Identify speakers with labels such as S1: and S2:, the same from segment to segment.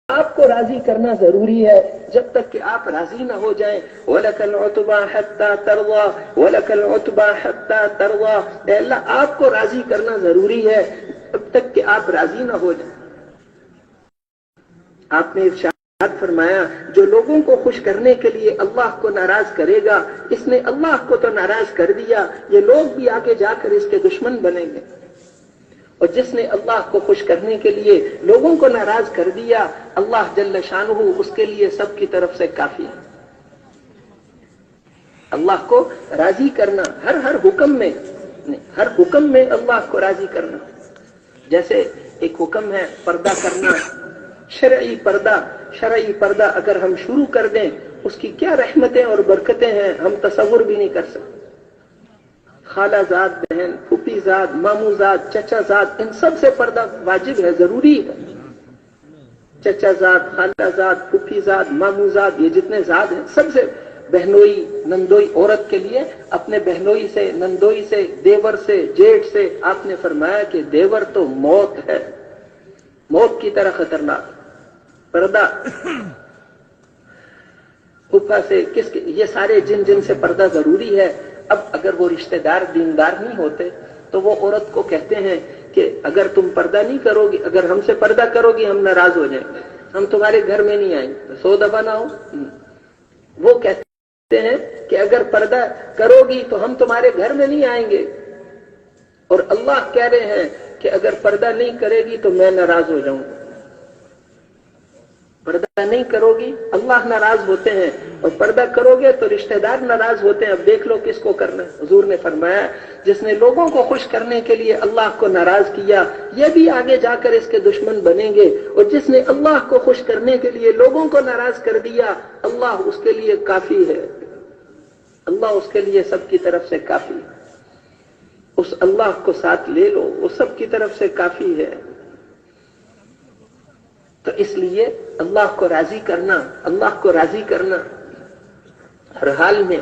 S1: آپ کو راضی کرنا ضروری ہے جب تک کہ آپ راضی نہ ہو جائیں. وَلَكَ الْعُتْبَى حَتَّى تَرْضَى وَلَكَ الْعُتْبَى حَتَّى تَرْضَى. اے اللہ آپ کو راضی کرنا ضروری ہے جب تک کہ آپ راضی نہ ہو جائیں. آپ نے ارشاد فرمایا جو لوگوں کو خوش کرنے کے لیے اللہ کو ناراض کرے گا اس نے اللہ کو تو ناراض کر دیا, یہ لوگ بھی آگے جا کر اس کے دشمن بنیں گے. اور جس نے اللہ کو خوش کرنے کے لیے لوگوں کو ناراض کر دیا اللہ جل شانہ اس کے لیے سب کی طرف سے کافی ہے. اللہ کو راضی کرنا ہر حکم میں اللہ کو راضی کرنا. جیسے ایک حکم ہے پردہ کرنا, شرعی پردہ اگر ہم شروع کر دیں اس کی کیا رحمتیں اور برکتیں ہیں ہم تصور بھی نہیں کر سکتے. خالہ زاد بہن, پھوپھی زاد, ماموں زاد, چچا زاد, ان سب سے پردہ واجب ہے, ضروری ہے. چچا زاد, خالہ زاد, پھوپھی زاد, ماموں زاد, یہ جتنے زاد ہیں سب سے بہنوئی نندوئی عورت کے لیے اپنے بہنوئی سے, نندوئی سے, دیور سے, جیٹھ سے آپ نے فرمایا کہ دیور تو موت ہے, موت کی طرح خطرناک. پردہ پھوپھا سے یہ سارے جن سے پردہ ضروری ہے. اب اگر وہ رشتہ دار دیندار نہیں ہوتے تو وہ عورت کو کہتے ہیں کہ اگر تم پردہ نہیں کرو گی, اگر ہم سے پردہ کرو گی ہم ناراض ہو جائیں گے, ہم تمہارے گھر میں نہیں آئیں گے, 100 دفعہ نہ ہو. وہ کہتے ہیں کہ اگر پردہ کرو گی تو ہم تمہارے گھر میں نہیں آئیں گے, اور اللہ کہہ رہے ہیں کہ اگر پردہ نہیں کرے گی تو میں ناراض ہو جاؤں گا. پردہ نہیں کرو گی اللہ ناراض ہوتے ہیں, اور پردہ کرو گے تو رشتہ دار ناراض ہوتے ہیں. اب دیکھ لو کس کو کرنا ہے. حضور نے فرمایا جس نے لوگوں کو خوش کرنے کے لیے اللہ کو ناراض کیا یہ بھی آگے جا کر اس کے دشمن بنیں گے, اور جس نے اللہ کو خوش کرنے کے لیے لوگوں کو ناراض کر دیا اللہ اس کے لیے کافی ہے. اللہ اس کے لیے سب کی طرف سے کافی ہے. اس اللہ کو ساتھ لے لو, وہ سب کی طرف سے کافی ہے. تو اس لیے اللہ کو راضی کرنا ہر حال میں.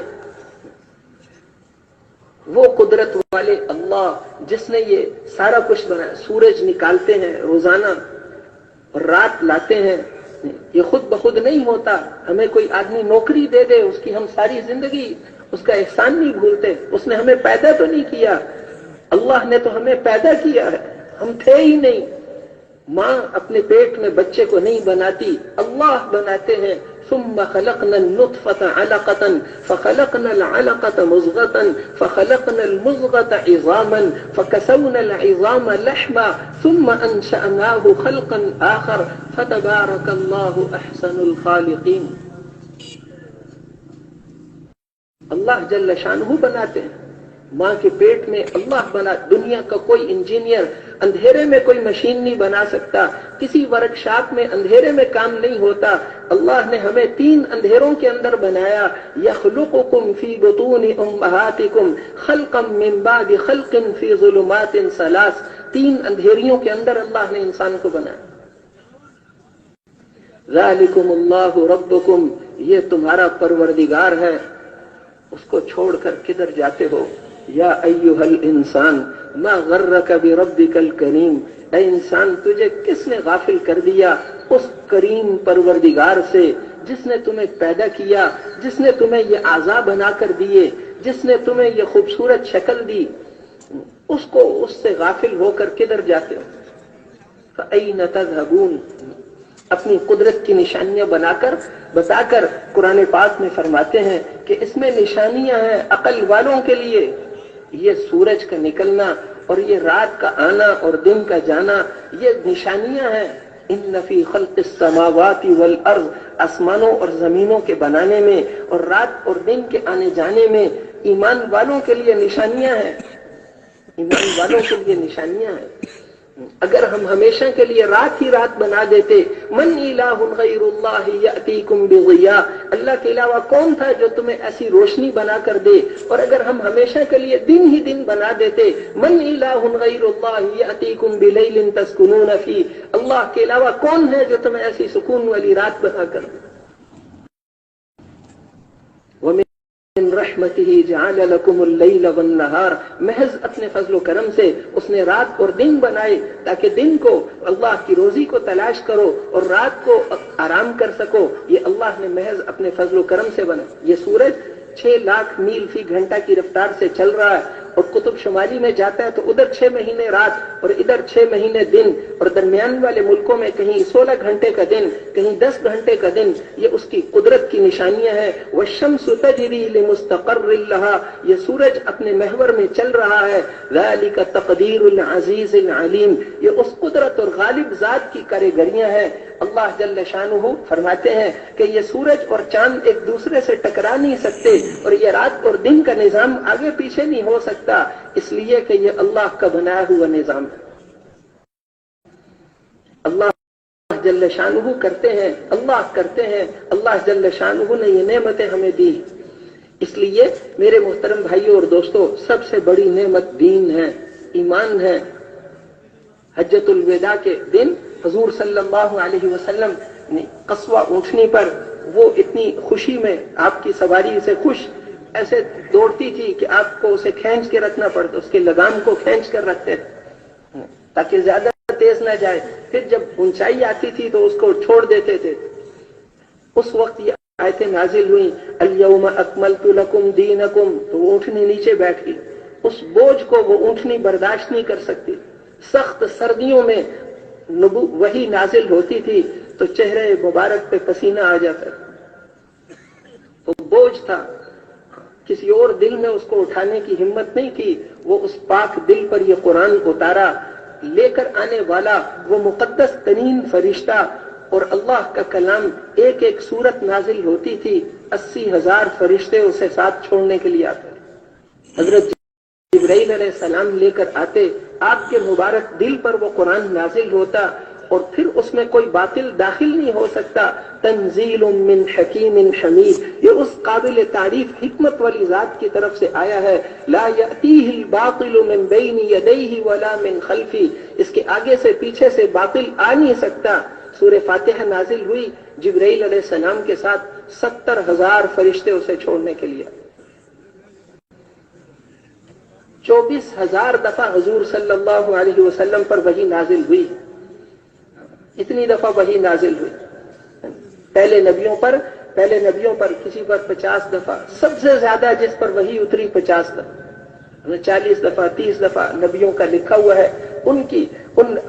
S1: وہ قدرت والے اللہ جس نے یہ سارا کچھ بنایا, سورج نکالتے ہیں روزانہ اور رات لاتے ہیں, یہ خود بخود نہیں ہوتا. ہمیں کوئی آدمی نوکری دے دے اس کی ہم ساری زندگی اس کا احسان نہیں بھولتے. اس نے ہمیں پیدا تو نہیں کیا, اللہ نے تو ہمیں پیدا کیا ہے, ہم تھے ہی نہیں. ماں اپنے پیٹ میں بچے کو نہیں بناتی, اللہ بناتے ہیں. ثم خلقنا النطفة علقة فخلقنا العلقة مضغة فخلقنا المضغة عظاما فكسونا العظام لحما ثم أنشأناه خلقا آخر فتبارك الله أحسن الخالقين. اللہ جل شانہ بناتے ہیں. ماں کے پیٹ میں اللہ بنا. دنیا کا کوئی انجینئر اندھیرے میں کوئی مشین نہیں بنا سکتا, کسی ورکشاپ میں اندھیرے میں کام نہیں ہوتا. اللہ نے ہمیں 3 اندھیروں کے اندر بنایا. یخلقکم فی بطون امہاتکم خلقا من بعد خلق فی ظلمات 3. 3 اندھیریوں کے اندر اللہ نے انسان کو بنایا. ذالکم اللہ ربکم, یہ تمہارا پروردگار ہے, اس کو چھوڑ کر کدھر جاتے ہو. یا ایھا الانسان ما غرک بربک الکریم, اے انسان تجھے کس نے غافل کر دیا اس کریم پروردگار سے جس نے تمہیں پیدا کیا, جس نے تمہیں یہ اعضاء بنا کر دیے, جس نے تمہیں یہ خوبصورت شکل دی, اس سے غافل ہو کر کدھر جاتے ہو. فأین تذهبون, اپنی قدرت کی نشانیاں بتا کر قرآن پاک میں فرماتے ہیں کہ اس میں نشانیاں ہیں عقل والوں کے لیے. یہ سورج کا نکلنا اور یہ رات کا آنا اور دن کا جانا یہ نشانیاں ہیں. ان فی خلق السماوات والارض, آسمانوں اور زمینوں کے بنانے میں اور رات اور دن کے آنے جانے میں ایمان والوں کے لیے نشانیاں ہیں. ایمان والوں کے لیے نشانیاں ہیں. اگر ہم ہمیشہ کے لیے رات ہی رات بنا دیتے, من الہ غیر اللہ یأتیکم بضیاء, اللہ کے علاوہ کون تھا جو تمہیں ایسی روشنی بنا کر دے. اور اگر ہم ہمیشہ کے لیے دن ہی دن بنا دیتے, من الہ غیر اللہ یأتیکم بلیل تسکنون فیہ, اللہ کے علاوہ کون ہے جو تمہیں ایسی سکون والی رات بنا کر دے. من رحمته جعل لكم الليل والنهار، محض اپنے فضل و کرم سے اس نے رات اور دن بنائے تاکہ دن کو اللہ کی روزی کو تلاش کرو اور رات کو آرام کر سکو. یہ اللہ نے محض اپنے فضل و کرم سے بنا. یہ سورج 6 لاکھ میل فی گھنٹہ کی رفتار سے چل رہا ہے اور قطب شمالی میں جاتا ہے تو ادھر 6 مہینے رات اور ادھر 6 مہینے دن، اور درمیان والے ملکوں میں کہیں 16 گھنٹے کا دن، کہیں 10 گھنٹے کا دن. یہ اس کی قدرت کی نشانیاں ہیں. والشمس تجری لمستقر لها، یہ سورج اپنے محور میں چل رہا ہے. ذلک تقدیر العزیز العلیم، یہ اس قدرت اور غالب ذات کی کاریگریاں ہیں. اللہ جل شانہ فرماتے ہیں کہ یہ سورج اور چاند ایک دوسرے سے ٹکرا نہیں سکتے اور یہ رات اور دن کا نظام آگے پیچھے نہیں ہو سکتا، اس لیے کہ یہ اللہ کا بنایا ہوا نظام ہے. اللہ جل شانہ کرتے ہیں، اللہ کرتے ہیں. اللہ جل شانہ نے یہ نعمتیں ہمیں دی. اس لیے میرے محترم بھائیوں اور دوستوں، سب سے بڑی نعمت دین ہے، ایمان ہے. حجۃ الوداع کے دن حضور صلی اللہ علیہ وسلم نے قصوہ اونٹنی پر، وہ اتنی خوشی میں آپ کی سواری سے خوش ایسے دوڑتی تھی کہ آپ کو اسے کھینچ کے رکھنا پڑتا، اس کے لگام کو کھینچ کر رکھتے تاکہ زیادہ تیز نہ جائے. پھر جب اونچائی آتی تھی تو اس کو چھوڑ دیتے تھے. اس وقت یہ آیتیں نازل ہوئی، الیوم اکملت لکم دینکم، تو وہ اونٹنی نیچے بیٹھ گئی. اس بوجھ کو وہ اونٹنی برداشت نہیں کر سکتی. سخت سردیوں میں وہی نازل ہوتی تھی تو چہرے مبارک پہ پسینہ آ جاتا. وہ بوجھ تھا، کسی اور دل میں اس کو اٹھانے کی ہمت نہیں تھی. وہ اس پاک دل پر یہ قرآن اتارا. لے کر آنے والا وہ مقدس ترین فرشتہ اور اللہ کا کلام، ایک ایک سورت نازل ہوتی تھی، 80,000 فرشتے اسے ساتھ چھوڑنے کے لیے آتے. حضرت جبرائیل علیہ السلام لے کر آتے، آپ کے مبارک دل پر وہ قرآن نازل ہوتا اور پھر اس میں کوئی باطل داخل نہیں ہو سکتا. تنزیل من حکیم حمید، یہ اس قابل تعریف حکمت والی ذات کی طرف سے آیا ہے. لا یأتیہ الباطل من بین یدیہ ولا من خلفہ، اس کے آگے سے پیچھے سے باطل آ نہیں سکتا. سورہ فاتحہ نازل ہوئی، جبرائیل علیہ السلام کے ساتھ 70,000 فرشتے اسے چھوڑنے کے لیے. 24,000 دفعہ حضور صلی اللہ علیہ وسلم پر وحی نازل ہوئی. اتنی دفعہ وحی نازل ہوئی. پہلے نبیوں پر کسی پر 50 دفعہ، سب سے زیادہ جس پر وحی اتری 50 دفعہ، 40 دفعہ 30 دفعہ نبیوں کا لکھا ہوا ہے.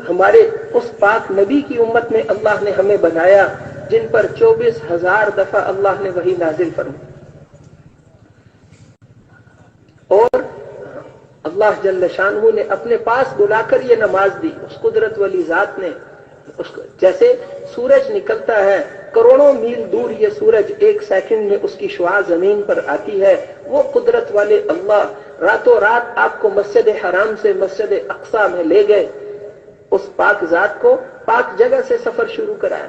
S1: ہمارے اس پاک نبی کی امت میں اللہ نے ہمیں بنایا جن پر 24,000 دفعہ اللہ نے وحی نازل فرمائی. اور اللہ جل شانہ نے اپنے پاس بلا کر یہ نماز دی. اس قدرت والی ذات نے جیسے سورج نکلتا ہے کروڑوں میل دور، یہ سورج 1 سیکنڈ میں اس کی شعاع زمین پر آتی ہے. وہ قدرت والے اللہ راتوں رات آپ کو مسجد حرام سے مسجد اقصی میں لے گئے. اس پاک ذات کو پاک جگہ سے سفر شروع کرایا.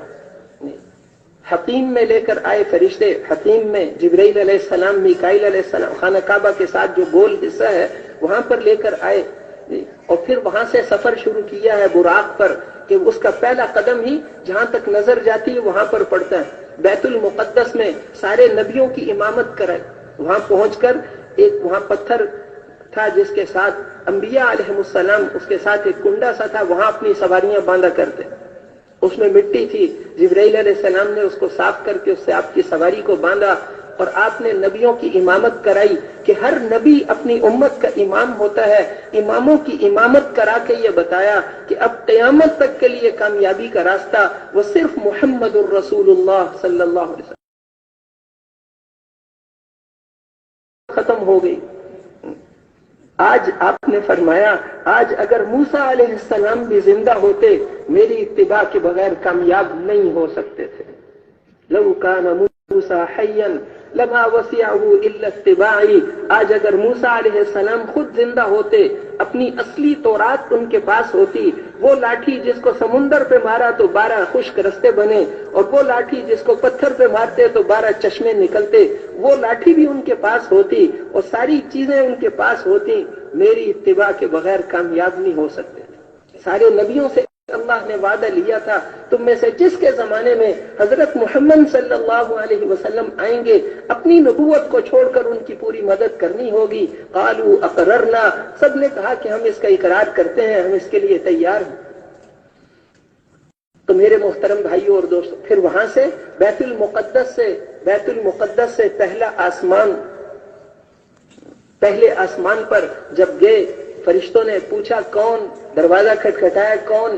S1: حتیم میں لے کر آئے فرشتے. حتیم میں جبرائیل علیہ السلام، میکائیل علیہ السلام، خانہ کعبہ کے ساتھ جو گول حصہ ہے وہاں پر لے کر آئے اور پھر وہاں سے سفر شروع کیا ہے براق پر، کہ اس کا پہلا قدم ہی جہاں تک نظر جاتی ہے وہاں پر پڑتا ہے. بیت المقدس میں سارے نبیوں کی امامت کرائے. وہاں پہنچ کر وہاں پتھر تھا جس کے ساتھ انبیاء علیہ السلام، اس کے ساتھ ایک کنڈا سا تھا، وہاں اپنی سواریاں باندھا کرتے. اس میں مٹی تھی. جبرائیل علیہ السلام نے اس کو صاف کر کے اس سے آپ کی سواری کو باندھا اور آپ نے نبیوں کی امامت کرائی کہ ہر نبی اپنی امت کا امام ہوتا ہے. اماموں کی امامت کرا کے یہ بتایا کہ اب قیامت تک کے لیے کامیابی کا راستہ وہ صرف محمد الرسول اللہ صلی اللہ علیہ وسلم ختم ہو گئی. آج آپ نے فرمایا، آج اگر موسیٰ علیہ السلام بھی زندہ ہوتے میری اتباع کے بغیر کامیاب نہیں ہو سکتے تھے. لو کان موسیٰ حیا لما وسعہ الا اتباعی. آج اگر موسیٰ علیہ السلام خود زندہ ہوتے، اپنی اصلی تورات ان کے پاس ہوتی، وہ لاٹھی جس کو سمندر پہ مارا تو 12 خشک رستے بنے، اور وہ لاٹھی جس کو پتھر پہ مارتے تو 12 چشمے نکلتے، وہ لاٹھی بھی ان کے پاس ہوتی اور ساری چیزیں ان کے پاس ہوتی، میری اتباع کے بغیر کامیاب نہیں ہو سکتے. سارے نبیوں سے اللہ نے وعدہ لیا تھا تم میں سے جس کے زمانے میں حضرت محمد صلی اللہ علیہ وسلم آئیں گے اپنی نبوت کو چھوڑ کر ان کی پوری مدد کرنی ہوگی. قالوا اقررنا، سب نے کہا کہ ہم اس کا اقرار کرتے ہیں، ہم اس کے لیے تیار ہیں. تو میرے محترم بھائیوں اور دوستوں، پھر وہاں سے بیت المقدس سے پہلے آسمان پر جب گئے، فرشتوں نے پوچھا کون؟ دروازہ کھٹکھٹایا، کون؟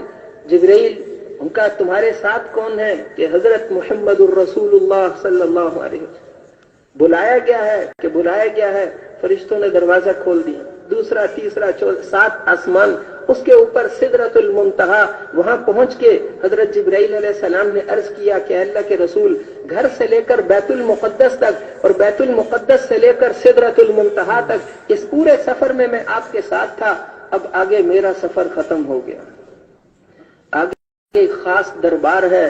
S1: جبرائیل. ان کا تمہارے ساتھ کون ہے؟ کہ حضرت محمد الرسول اللہ صلی اللہ علیہ وسلم. بلایا گیا ہے. فرشتوں نے دروازہ کھول دیا. دوسرا، تیسرا، چوتھا، 7 آسمان. اس کے اوپر سدرۃ المنتہا. وہاں پہنچ کے حضرت جبرائیل علیہ السلام نے عرض کیا کہ اللہ کے رسول، گھر سے لے کر بیت المقدس تک اور بیت المقدس سے لے کر سدرۃ المنتہا تک اس پورے سفر میں آپ کے ساتھ تھا، اب آگے میرا سفر ختم ہو گیا. آگے ایک خاص دربار ہے،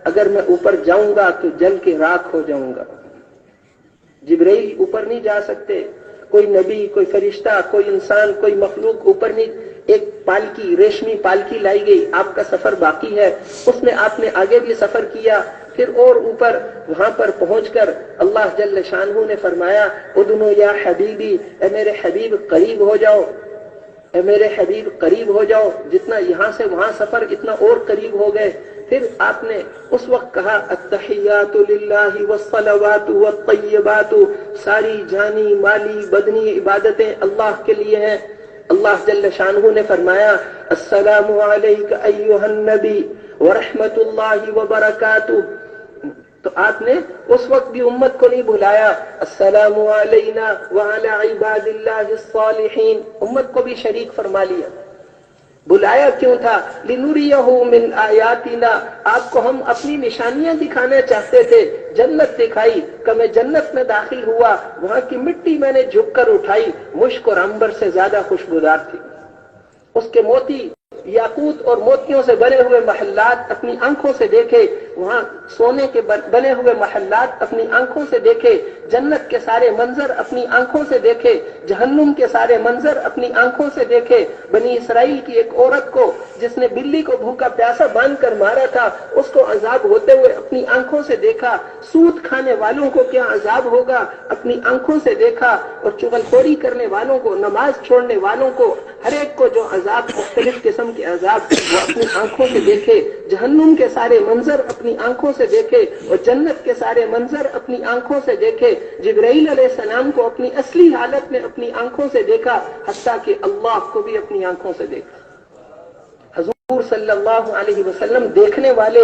S1: اگر میں اوپر جاؤں گا تو جل کے راکھ ہو جاؤں گا. جبرائیل اوپر نہیں جا سکتے، کوئی نبی، کوئی فرشتہ، کوئی انسان، کوئی مخلوق اوپر نہیں. ایک پالکی، ریشمی پالکی لائی گئی. آپ کا سفر باقی ہے، اس میں آپ نے آگے بھی سفر کیا. پھر اور اوپر وہاں پر پہنچ کر اللہ جل شانہ نے فرمایا ادنو یا حبیبی، اے میرے حبیب قریب ہو جاؤ، اے میرے حبیب قریب ہو جاؤ. جتنا یہاں سے وہاں سفر اتنا اور قریب ہو گئے. پھر آپ نے اس وقت کہا التحیات للہ والصلوات والطیبات، ساری جانی مالی بدنی عبادتیں اللہ کے لیے ہیں. اللہ جل شانہ نے فرمایا السلام علیک ایھا النبی ورحمۃ اللہ وبرکاتہ. تو آپ نے اس وقت بھی امت کو نہیں بھلایا السلام علینا وعلی عباد اللہ الصالحین، امت کو بھی شریک فرما لیا. بلایا کیوں تھا؟ لنریہ من آیاتنا، آپ کو ہم اپنی نشانیاں دکھانا چاہتے تھے. جنت دکھائی کہ میں جنت میں داخل ہوا، وہاں کی مٹی میں نے جھک کر اٹھائی، مشک اور عنبر سے زیادہ خوشبودار تھی. اس کے موتی، یاقوت اور موتیوں سے بنے ہوئے محلات اپنی آنکھوں سے دیکھے، وہاں سونے کے بنے ہوئے محلات اپنی آنکھوں سے دیکھے، جنت کے سارے منظر اپنی آنکھوں سے دیکھے، جہنم کے سارے منظر اپنی آنکھوں سے دیکھے. بنی اسرائیل کی ایک عورت کو جس نے بلی کو بھوکا پیاسا باندھ کر مارا تھا، اس کو عذاب ہوتے ہوئے اپنی آنکھوں سے دیکھا. سود کھانے والوں کو کیا عذاب ہوگا اپنی آنکھوں سے دیکھا. اور چغلخوری کرنے والوں کو، نماز چھوڑنے والوں کو، ہر ایک کو جو عذاب، مختلف قسم کے عذاب وہ اپنی آنکھوں سے دیکھے. جہنم کے سارے منظر اپنی آنکھوں سے دیکھے اور جنت کے سارے منظر اپنی آنکھوں سے دیکھے. جبرائیل علیہ السلام کو اپنی اصلی حالت میں اپنی آنکھوں سے دیکھا، حتیٰ کہ اللہ کو بھی اپنی آنکھوں سے دیکھا. حضور صلی اللہ علیہ وسلم دیکھنے والے.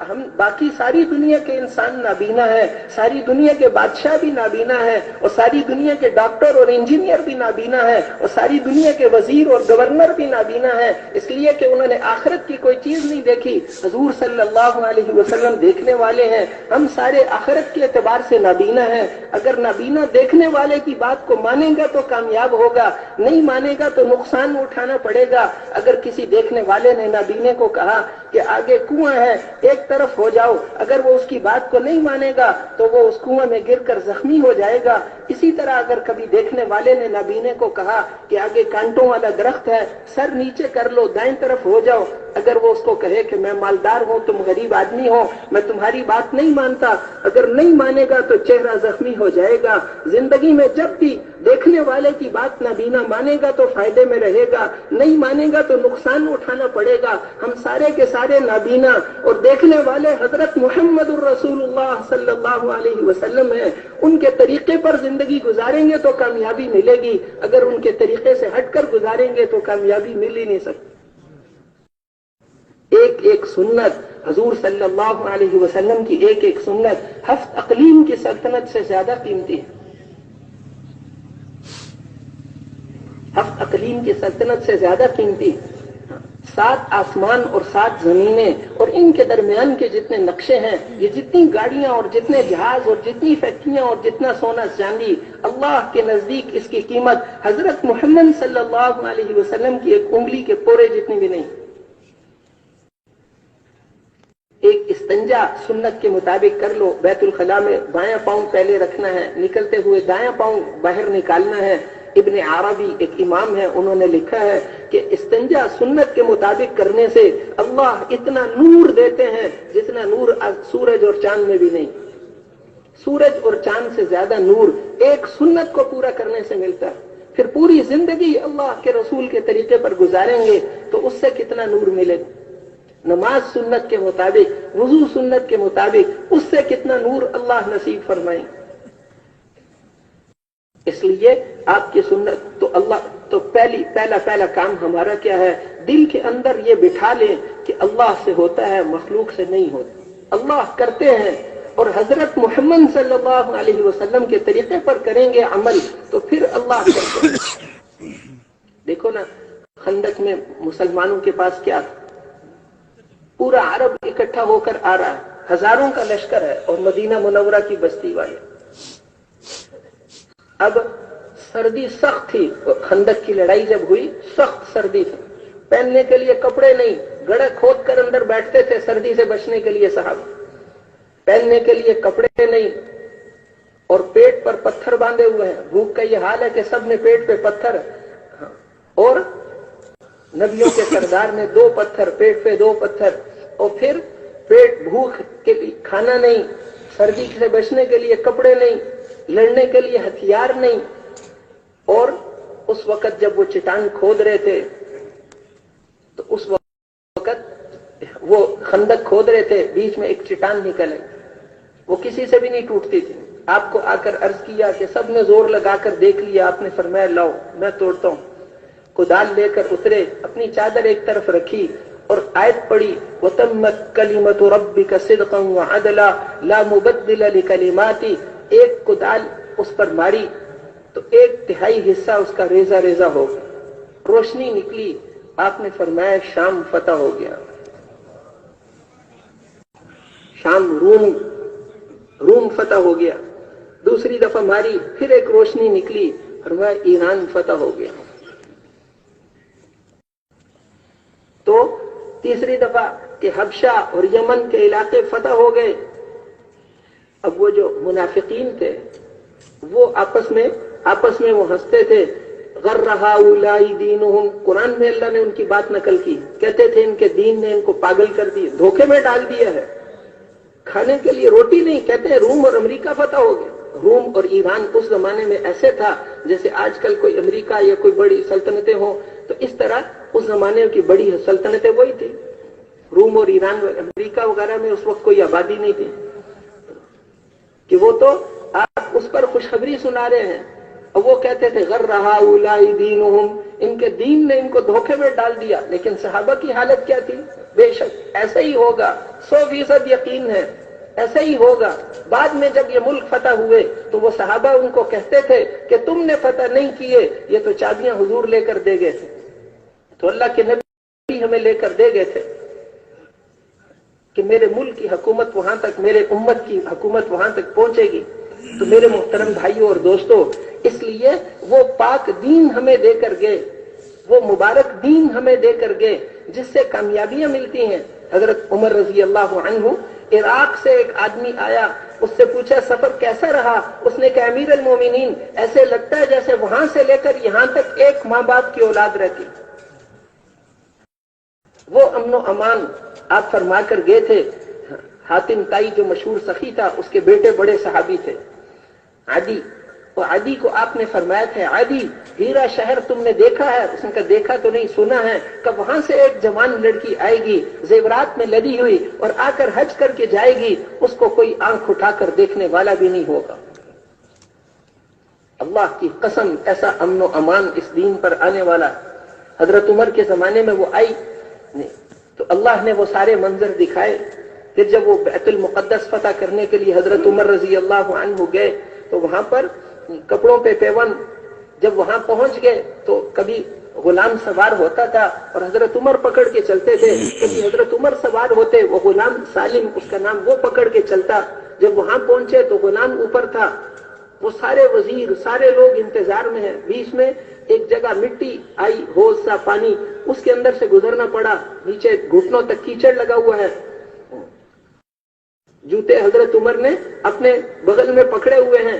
S1: ہم باقی ساری دنیا کے انسان نابینا ہیں، ساری دنیا کے بادشاہ بھی نابینا ہیں، اور ساری دنیا کے ڈاکٹر اور انجینئر بھی نابینا ہیں، اور ساری دنیا کے وزیر اور گورنر بھی نابینا ہیں، اس لیے کہ انہوں نے آخرت کی کوئی چیز نہیں دیکھی. حضور صلی اللہ علیہ وسلم دیکھنے والے ہیں. ہم سارے آخرت کے اعتبار سے نابینا ہیں. اگر نابینا دیکھنے والے کی بات کو مانے گا تو کامیاب ہوگا، نہیں مانے گا تو نقصان اٹھانا پڑے گا. اگر کسی دیکھنے والے نے نابینے کو کہا کہ آگے کنواں ہے، ایک طرف ہو جاؤ، اگر وہ اس کی بات کو نہیں مانے گا تو وہ اس کنویں میں گر کر زخمی ہو جائے گا. اسی طرح اگر کبھی دیکھنے والے نے نابینے کو کہا کہ آگے کانٹوں والا درخت ہے، سر نیچے کر لو، دائیں طرف ہو جاؤ، اگر وہ اس کو کہے کہ میں مالدار ہوں، تم غریب آدمی ہو، میں تمہاری بات نہیں مانتا، اگر نہیں مانے گا تو چہرہ زخمی ہو جائے گا. زندگی میں جب بھی دیکھنے والے کی بات نابینا مانے گا تو فائدے میں رہے گا، نہیں مانے گا تو نقصان اٹھانا پڑے گا. ہم سارے کے سارے نابینا اور دیکھنے والے حضرت محمد الرسول اللہ صلی اللہ علیہ وسلم ہیں. ان کے طریقے پر زندگی گزاریں گے تو کامیابی ملے گی، اگر ان کے طریقے سے ہٹ کر گزاریں گے تو کامیابی مل ہی نہیں سکتی. ایک ایک سنت حضور صلی اللہ علیہ وسلم کی، ایک ایک سنت 7 اقلیم کی سلطنت سے زیادہ قیمتی ہے. 7 اقلیم کی سلطنت سے زیادہ قیمتی. 7 آسمان اور 7 زمینیں اور ان کے درمیان کے جتنے نقشے ہیں، یہ جتنی گاڑیاں اور جتنے جہاز اور جتنی فیکٹریاں اور جتنا سونا چاندی، اللہ کے نزدیک اس کی قیمت حضرت محمد صلی اللہ علیہ وسلم کی ایک انگلی کے پورے جتنی بھی نہیں. ایک استنجا سنت کے مطابق کر لو. بیت الخلاء میں بایاں پاؤں پہلے رکھنا ہے، نکلتے ہوئے دایاں پاؤں باہر نکالنا ہے. ابن عربی ایک امام ہے, انہوں نے لکھا ہے کہ استنجا سنت کے مطابق کرنے سے اللہ اتنا نور دیتے ہیں جتنا نور سورج اور چاند میں بھی نہیں. سورج اور چاند سے زیادہ نور ایک سنت کو پورا کرنے سے ملتا ہے. پھر پوری زندگی اللہ کے رسول کے طریقے پر گزاریں گے تو اس سے کتنا نور ملے گا. نماز سنت کے مطابق, وضو سنت کے مطابق, اس سے کتنا نور اللہ نصیب فرمائیں. اس لیے آپ کی سنت تو اللہ تو پہلا کام ہمارا کیا ہے, دل کے اندر یہ بٹھا لیں کہ اللہ سے ہوتا ہے, مخلوق سے نہیں ہوتا. اللہ کرتے ہیں اور حضرت محمد صلی اللہ علیہ وسلم کے طریقے پر کریں گے عمل تو پھر اللہ کرتے ہیں. دیکھو نا, خندق میں مسلمانوں کے پاس کیا تھا, پورا عرب اکٹھا ہو کر آ رہا ہے, ہزاروں کا لشکر ہے اور مدینہ منورہ کی بستی والے. اب سردی سخت تھی, خندق کی لڑائی جب ہوئی سخت سردی تھی, پہننے کے لیے کپڑے نہیں, گڑھے کھود کر اندر بیٹھتے تھے سردی سے بچنے کے لیے صحابہ. پہننے کے لیے کپڑے نہیں اور پیٹ پر پتھر باندھے ہوئے ہیں. بھوک کا یہ حال ہے کہ سب نے پیٹ پہ پتھر, اور نبیوں کے سردار نے 2 پتھر, پیٹ پہ 2 پتھر, اور پھر پیٹ بھوک کے لیے کھانا نہیں, سردی سے بچنے کے لیے کپڑے نہیں, لڑنے کے لیے ہتھیار نہیں. اور اس وقت جب وہ چٹان کھود رہے تھے تو اس وقت وہ خندق کھود رہے تھے, بیچ میں ایک چٹان نکلے, وہ کسی سے بھی نہیں ٹوٹتی تھی. آپ کو آ کر عرض کیا کہ سب نے زور لگا کر دیکھ لیا, آپ نے فرمایا لاؤ میں توڑتا ہوں. کدال لے کر اترے, اپنی چادر ایک طرف رکھی اور آیت پڑھی, وَتَمَّتْ كَلِمَةُ رَبِّكَ صِدْقًا وَعَدْلًا لَا مُبَدِّلَ لِكَلِمَاتِهِ. ایک کدال اس پر ماری تو 1/3 حصہ اس کا ریزہ ریزہ ہو گیا, روشنی نکلی. آپ نے فرمایا شام فتح ہو گیا, شام روم فتح ہو گیا. دوسری دفعہ ماری, پھر ایک روشنی نکلی, فرمایا ایران فتح ہو گیا. تو تیسری دفعہ کہ حبشہ اور یمن کے علاقے فتح ہو گئے. اب وہ جو منافقین تھے وہ آپس میں وہ ہنستے تھے. غر ہؤلاء دینہم, قرآن میں اللہ نے ان کی بات نقل کی, کہتے تھے ان کے دین نے ان کو پاگل کر دیا, دھوکے میں ڈال دیا ہے. کھانے کے لیے روٹی نہیں, کہتے ہیں روم اور امریکہ فتح ہو گیا. روم اور ایران اس زمانے میں ایسے تھا جیسے آج کل کوئی امریکہ یا کوئی بڑی سلطنتیں ہوں, تو اس طرح اس زمانے کی بڑی سلطنتیں وہی تھی. روم اور ایران, امریکہ وغیرہ میں اس وقت کوئی آبادی نہیں تھی کہ وہ تو آپ اس پر خوشخبری سنا رہے ہیں. اور وہ کہتے تھے غر ہؤلاء دینہم, ان کے دین نے ان کو دھوکے میں ڈال دیا. لیکن صحابہ کی حالت کیا تھی؟ بے شک ایسا ہی ہوگا, 100% یقین ہے ایسا ہی ہوگا. بعد میں جب یہ ملک فتح ہوئے تو وہ صحابہ ان کو کہتے تھے کہ تم نے فتح نہیں کیے, یہ تو چابیاں حضور لے کر دے گئے تھے, تو اللہ کے نبی ہمیں لے کر دے گئے تھے کہ میرے ملک کی حکومت وہاں تک, میرے امت کی حکومت وہاں تک پہنچے گی. تو میرے محترم بھائیوں اور دوستوں, اس لیے وہ پاک دین ہمیں دے کر گئے, وہ مبارک دین ہمیں دے کر گئے جس سے کامیابیاں ملتی ہیں. حضرت عمر رضی اللہ عنہ, عراق سے ایک آدمی آیا, اس سے پوچھا سفر کیسا رہا؟ اس نے کہا امیر المومنین ایسے لگتا ہے جیسے وہاں سے لے کر یہاں تک ایک ماں باپ کی اولاد رہتی. وہ امن و امان آپ فرما کر گئے تھے. حاتم تائی جو مشہور سخی تھا, اس کے بیٹے بڑے صحابی تھے عدی, اور عدی کو آپ نے فرمایا تھا عدی ہیرا شہر تم نے دیکھا ہے؟ اس نے کہا دیکھا تو نہیں, سنا ہے. کہ وہاں سے ایک جوان لڑکی آئے گی زیورات میں لدی ہوئی اور آ کر حج کر کے جائے گی, اس کو کوئی آنکھ اٹھا کر دیکھنے والا بھی نہیں ہوگا. اللہ کی قسم ایسا امن و امان اس دین پر آنے والا. حضرت عمر کے زمانے میں وہ آئی نہیں تو اللہ نے وہ سارے منظر دکھائے. پھر جب وہ بیت المقدس فتح کرنے کے لیے حضرت عمر رضی اللہ عنہ گئے تو وہاں پر کپڑوں پہ پیون, جب وہاں پہنچ گئے تو کبھی غلام سوار ہوتا تھا اور حضرت عمر پکڑ کے چلتے تھے, کبھی حضرت عمر سوار ہوتے, وہ غلام سالم اس کا نام, وہ پکڑ کے چلتا. جب وہاں پہنچے تو غلام اوپر تھا, وہ سارے وزیر سارے لوگ انتظار میں ہیں. بیچ میں ایک جگہ مٹی آئی, ہوز سا پانی, اس کے اندر سے گزرنا پڑا, نیچے گھٹنوں تک کیچڑ لگا ہوا ہے. جوتے حضرت عمر نے اپنے بغل میں پکڑے ہوئے ہیں.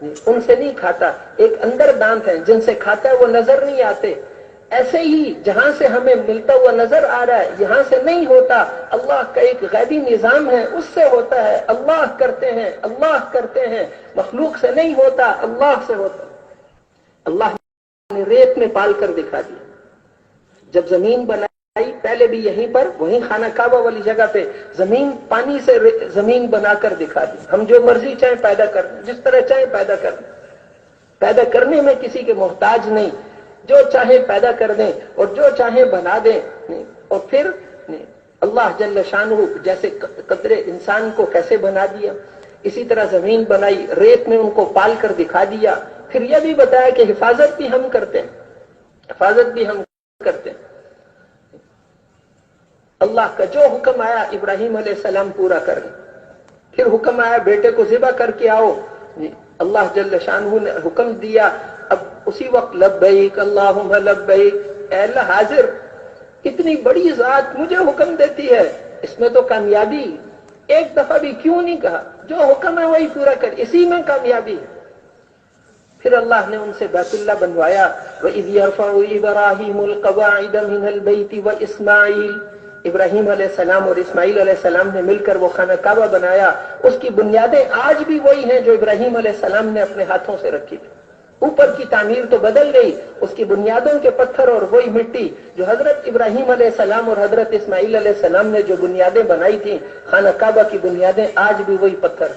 S1: ان سے نہیں کھاتا. ایک اندر دانت ہیں جن سے کھاتا ہے وہ نظر نہیں آتے. ایسے ہی جہاں سے ہمیں ملتا ہوا نظر آ رہا ہے یہاں سے نہیں ہوتا. اللہ کا ایک غیبی نظام ہے اس سے ہوتا ہے. اللہ کرتے ہیں مخلوق سے نہیں ہوتا, اللہ سے ہوتا. اللہ نے ریت میں پال کر دکھا دیا. جب زمین بنائی پہلے بھی یہیں پر وہیں خانہ کعبہ والی جگہ پہ زمین پانی سے زمین بنا کر دکھا دی. ہم جو مرضی چاہیں پیدا کر دیں, جس طرح چاہیں پیدا کر دیں. پیدا کرنے میں کسی کے محتاج نہیں, جو چاہیں پیدا کر دیں اور جو چاہیں بنا دیں. اور پھر اللہ جل شانہ جیسے قدرے انسان کو کیسے بنا دیا اسی طرح زمین بنائی, ریت میں ان کو پال کر دکھا دیا. پھر یہ بھی بتایا کہ حفاظت بھی ہم کرتے ہیں. اللہ کا جو حکم آیا ابراہیم علیہ السلام پورا کر گئے. پھر حکم آیا بیٹے کو ذبح کر کے آؤ, اللہ جل شانہ نے حکم دیا. اب اسی وقت لبیک اللہم لبیک, اے اللہ حاضر اتنی بڑی ذات مجھے حکم دیتی ہے, اس میں تو کامیابی. ایک دفعہ بھی کیوں نہیں کہا جو حکم ہے وہی پورا کر, اسی میں کامیابی ہے. پھر اللہ نے ان سے بیت اللہ بنوایا. وَإِذْ يَرْفَعُ إِبْرَاهِيمُ الْقَوَاعِدَ مِنَ الْبَيْتِ وَإِسْمَاعِيلُ, ابراہیم علیہ السلام اور اسماعیل علیہ السلام نے مل کر وہ خانہ کعبہ بنایا. اس کی بنیادیں آج بھی وہی ہیں جو ابراہیم علیہ السلام نے اپنے ہاتھوں سے رکھی تھی. اوپر کی تعمیر تو بدل گئی, اس کی بنیادوں کے پتھر اور وہی مٹی جو حضرت ابراہیم علیہ السلام اور حضرت اسماعیل علیہ السلام نے جو بنیادیں بنائی تھیں, خانہ کعبہ کی بنیادیں آج بھی وہی پتھر.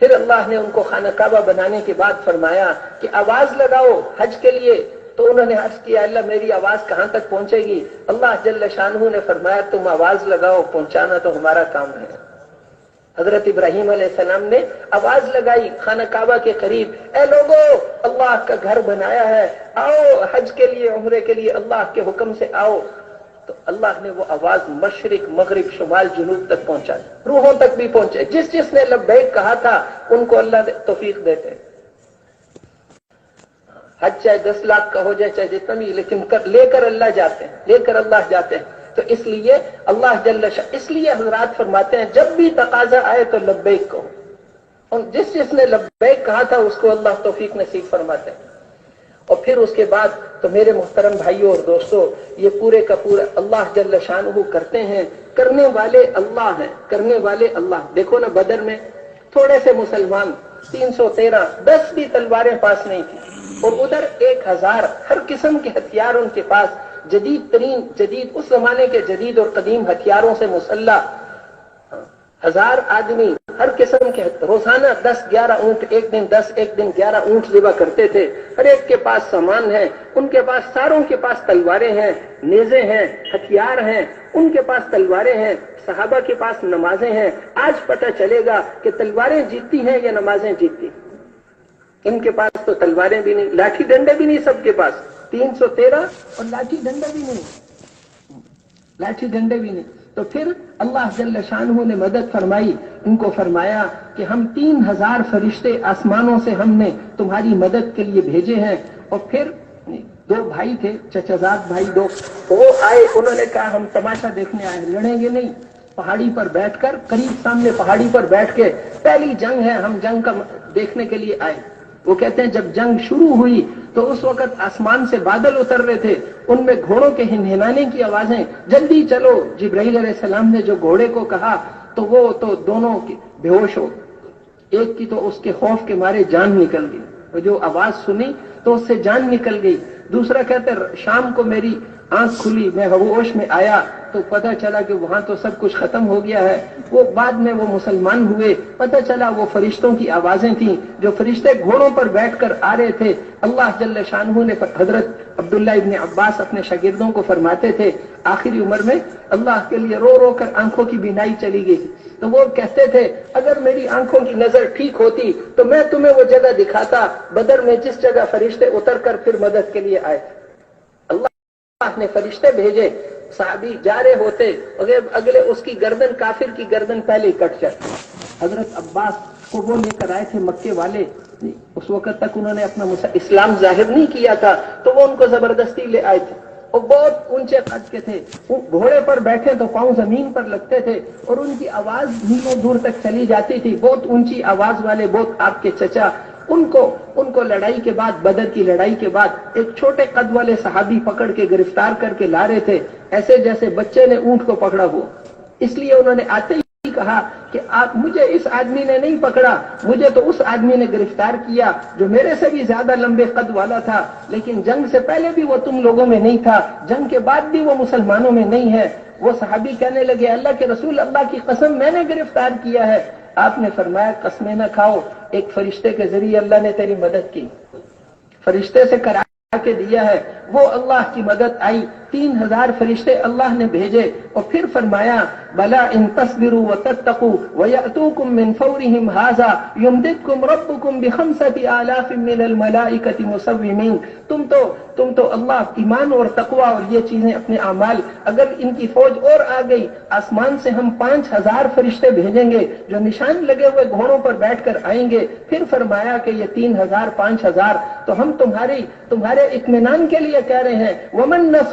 S1: پھر اللہ نے ان کو خانہ کعبہ بنانے کے بعد فرمایا کہ آواز لگاؤ حج کے لیے. تو انہوں نے عرض کیا اللہ میری آواز کہاں تک پہنچے گی؟ اللہ جل شانہ نے فرمایا تم آواز لگاؤ, پہنچانا تو ہمارا کام ہے. حضرت ابراہیم علیہ السلام نے آواز لگائی خانہ کعبہ کے قریب, اے لوگو اللہ کا گھر بنایا ہے, آؤ حج کے لیے عمرے کے لیے اللہ کے حکم سے آؤ. تو اللہ نے وہ آواز مشرق مغرب شمال جنوب تک پہنچا, روحوں تک بھی پہنچے. جس نے لبیک کہا تھا ان کو اللہ توفیق دیتے. حج چاہے 10 لاکھ کا ہو جائے چاہے جتنا بھی, لیکن لے کر اللہ جاتے ہیں. تو اس لیے اللہ اس لیے حضرات فرماتے ہیں جب بھی تقاضا آئے تو لبیک کہو, اور جس نے لبیک کہا تھا اس کو اللہ توفیق نصیب فرماتے ہیں. اور پھر اس کے بعد تو میرے محترم بھائیوں اور دوستوں, یہ پورے کا پورا اللہ جل شانہ کرتے ہیں. کرنے والے اللہ ہیں, کرنے والے اللہ. دیکھو نا بدر میں تھوڑے سے مسلمان 313, 10 بھی تلواریں پاس نہیں تھی, اور ادھر 1000 ہر قسم کے ہتھیار ان کے پاس, جدید اس زمانے کے جدید اور قدیم ہتھیاروں سے مسلح. 1000 آدمی ہر قسم کے, روزانہ 10-11 اونٹ, ایک دن 10 ایک دن 11 اونٹ ذبح کرتے تھے. ہر ایک کے پاس سامان ہے, ان کے پاس ساروں کے پاس تلواریں ہیں, نیزے ہیں, ہتھیار ہیں, ان کے پاس تلواریں ہیں. صحابہ کے پاس نمازیں ہیں. آج پتہ چلے گا کہ تلواریں جیتتی ہیں یا نمازیں جیتتی. ان کے پاس تو تلواریں بھی نہیں, لاٹھی ڈنڈے بھی نہیں سب کے پاس. 313 اور لاٹھی ڈنڈے بھی نہیں. تو پھر اللہ جل شانہ نے مدد فرمائی, ان کو فرمایا کہ ہم 3000 فرشتے آسمانوں سے ہم نے تمہاری مدد کے لیے بھیجے ہیں. اور پھر 2 بھائی تھے, چچازاد بھائی 2, وہ آئے, انہوں نے کہا ہم تماشا دیکھنے آئے, لڑیں گے نہیں. پہاڑی پر بیٹھ کر, قریب سامنے پہاڑی پر بیٹھ کے, پہلی جنگ ہے, ہم جنگ کا دیکھنے کے لیے آئے. وہ کہتے ہیں جب جنگ شروع ہوئی تو اس وقت آسمان سے بادل اتر رہے تھے, ان میں گھوڑوں کے ہنہنانے کی آوازیں, جلدی چلو. جبرائیل علیہ السلام نے جو گھوڑے کو کہا تو وہ تو دونوں بے ہوش ہو. ایک کی تو اس کے خوف کے مارے جان نکل گئی, وہ جو آواز سنی تو اس سے جان نکل گئی. دوسرا کہتے شام کو میری آنکھ کھلی, میں ہوش میں آیا تو پتہ چلا کہ وہاں تو سب کچھ ختم ہو گیا ہے. وہ بعد میں وہ مسلمان ہوئے, پتہ چلا وہ فرشتوں کی آوازیں تھیں, جو فرشتے گھوڑوں پر بیٹھ کر آ رہے تھے. اللہ جل شانہ نے, حضرت عبداللہ ابن عباس اپنے شاگردوں کو فرماتے تھے, آخری عمر میں اللہ کے لیے رو رو کر آنکھوں کی بینائی چلی گئی, تو وہ کہتے تھے اگر میری آنکھوں کی نظر ٹھیک ہوتی تو میں تمہیں وہ جگہ دکھاتا بدر میں جس جگہ فرشتے اتر کر پھر مدد کے لیے آئے. اللہ نے فرشتے بھیجے, صحابی جا رہے ہوتے, اگلے اس کی گردن, کافر کی گردن پہلے ہی کٹ جاتی. حضرت عباس کو وہ لے کر آئے تھے مکے والے, اس وقت تک انہوں نے اپنا اسلام ظاہر نہیں کیا تھا, تو وہ ان کو زبردستی لے آئے تھے. وہ بہت اونچے قد کے تھے، وہ گھوڑے پر بیٹھے تو پاؤں زمین پر لگتے تھے اور ان کی آواز میلوں دور تک چلی جاتی تھی، بہت اونچی آواز والے، بہت آپ کے چچا۔ ان کو لڑائی کے بعد، بدر کی لڑائی کے بعد ایک چھوٹے قد والے صحابی پکڑ کے گرفتار کر کے لا رہے تھے، ایسے جیسے بچے نے اونٹ کو پکڑا ہو۔ اس لیے انہوں نے آتے ہی کہا کہ آپ، مجھے اس آدمی نے نہیں پکڑا، مجھے تو اس آدمی نے گرفتار کیا جو میرے سے بھی زیادہ لمبے قد والا تھا، لیکن جنگ سے پہلے بھی وہ تم لوگوں میں نہیں تھا، جنگ کے بعد بھی وہ مسلمانوں میں نہیں ہے۔ وہ صحابی کہنے لگے، اللہ کے رسول، اللہ کی قسم میں نے گرفتار کیا ہے۔ آپ نے فرمایا، قسمیں نہ کھاؤ، ایک فرشتے کے ذریعے اللہ نے تیری مدد کی، فرشتے سے کرا کے دیا ہے، وہ اللہ کی مدد آئی، 3000 فرشتے اللہ نے بھیجے، اور پھر فرمایا، بلا ان تصبروا وتتقوا ويأتوكم من فورهم هذا يمددكم ربكم ب5000 من الملائكة مسومين۔ تم تو اللہ، ایمان اور تقوی اور یہ چیزیں اپنے اعمال، اگر ان کی فوج اور آ گئی، آسمان سے ہم 5000 فرشتے بھیجیں گے جو نشان لگے ہوئے گھوڑوں پر بیٹھ کر آئیں گے۔ پھر فرمایا کہ یہ 3000 5000 تو ہم تمہارے اطمینان کے لیے کہہ رہے ہیں، ومن نصر